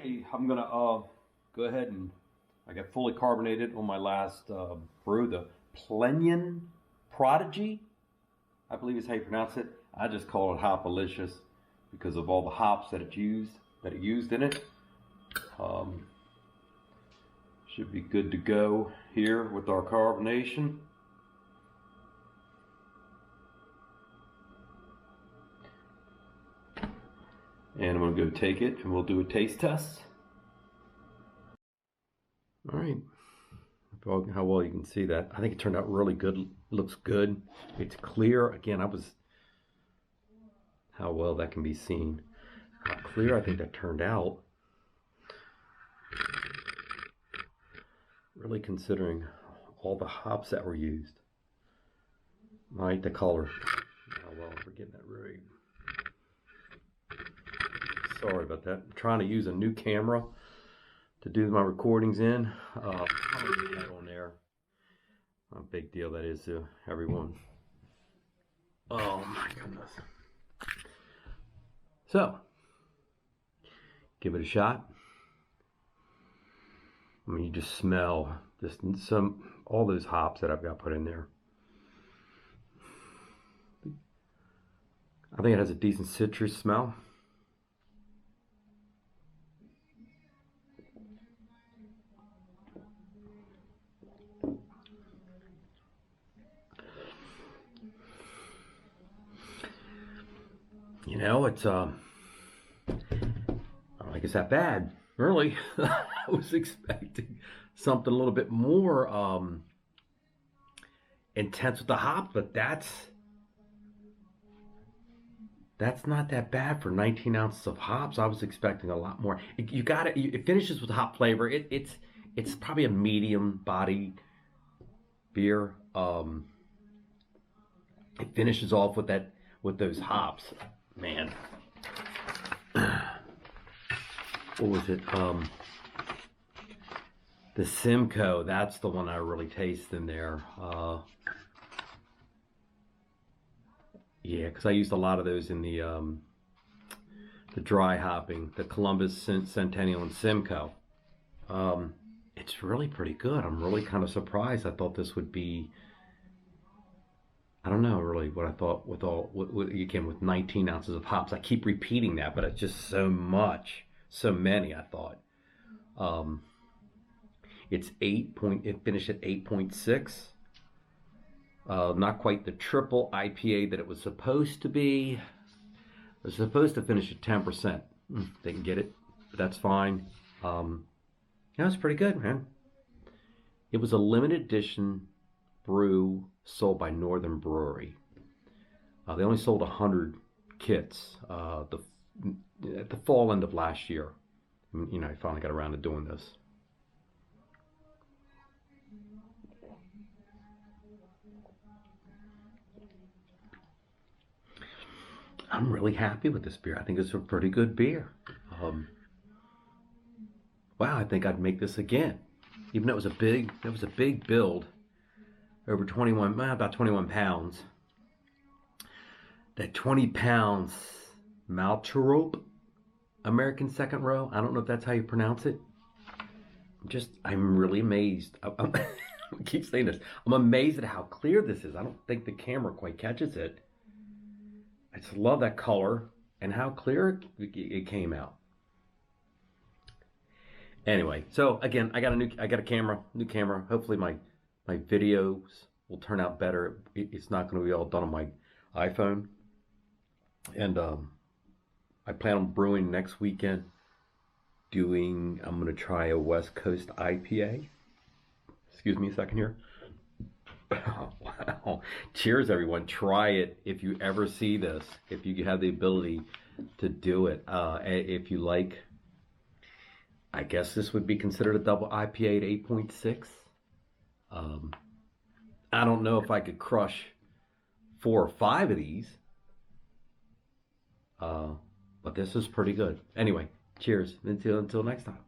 Hey, I'm gonna go ahead and I got fully carbonated on my last brew, the Plinian Prodigy, I believe is how you pronounce it. I just call it Hopalicious because of all the hops that it used in it. Should be good to go here with our carbonation. And I'm going to go take it and we'll do a taste test. All right. How well you can see that. I think it turned out really good. It looks good. It's clear. Again, how well that can be seen. How clear I think that turned out. Really considering all the hops that were used. Right, the color. Oh well, we're getting that right. Sorry about that. I'm trying to use a new camera to do my recordings in. I'm gonna get that on there. A big deal that is to everyone. Oh my goodness. So, give it a shot. I mean, you just smell all those hops that I've got put in there. I think it has a decent citrus smell. You know, it's I don't think it's that bad, really. I was expecting something a little bit more intense with the hop, but that's not that bad for 19 ounces of hops. I was expecting a lot more. It finishes with hop flavor. It's probably a medium body beer. It finishes off with those hops. Man, what was it? The Simco. That's the one I really taste in there. Yeah, because I used a lot of those in the dry hopping, the Columbus, Centennial, and Simco. It's really pretty good. I'm really kind of surprised. I thought this would be, I don't know really what I thought with 19 ounces of hops. I keep repeating that, but it's just so much, so many. I thought. It finished at 8.6. Not quite the triple IPA that it was supposed to be. It was supposed to finish at 10%. Didn't get it, but that's fine. Yeah, it's pretty good, man. It was a limited edition brew sold by Northern Brewery. They only sold 100 kits at the fall end of last year. You know, I finally got around to doing this. I'm really happy with this beer. I think it's a pretty good beer. Wow, I think I'd make this again. Even though it was a big build, over about 21 pounds. That 20 pounds Malterope American second row. I don't know if that's how you pronounce it. I'm really amazed. I keep saying this. I'm amazed at how clear this is. I don't think the camera quite catches it. I just love that color and how clear it came out. Anyway, so again, I got a new camera. Hopefully my videos will turn out better. It's not going to be all done on my iPhone. And I plan on brewing next weekend. I'm going to try a West Coast IPA. Excuse me a second here. Wow. Cheers, everyone. Try it if you ever see this. If you have the ability to do it. If you like, I guess this would be considered a double IPA at 8.6. I don't know if I could crush 4 or 5 of these. But this is pretty good. Anyway, cheers. Until next time.